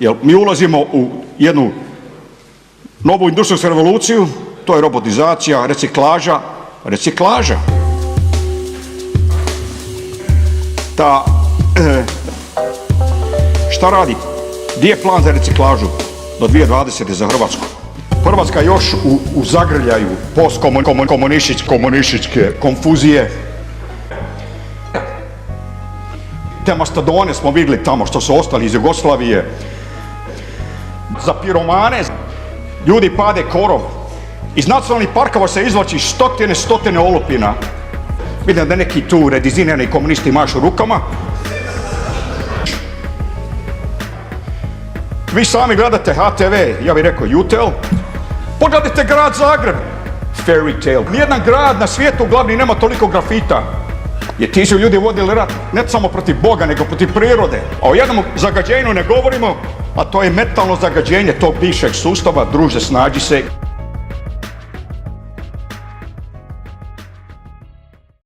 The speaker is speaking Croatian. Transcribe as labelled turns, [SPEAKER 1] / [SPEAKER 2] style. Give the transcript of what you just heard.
[SPEAKER 1] Jer mi ulazimo u jednu novu industrijsku revoluciju, to je robotizacija, reciklaža. Šta radi? Gdje je plan za reciklažu do 2020. za Hrvatsku? Hrvatska je još u zagrljaju postkomunističke konfuzije. Te mastodone smo vidjeli tamo što su ostali iz Jugoslavije. Za piromane ljudi pade korov. Iz nacionalnih parkova se izvlači stotine olupina. Vidim da neki tu redizirani komunisti mašu rukama. Vi sami gledate HTV, ja bih rekao Jutel. Pogledajte grad Zagreb. Fairy tale. Nijedan grad na svijetu glavni nema toliko grafita. Jer ti su ljudi vodili rat ne samo protiv Boga, nego protiv prirode. A o jednom zagađenju ne govorimo, a to je metalno zagađenje tog bivšeg sustava. Druže, snađi se.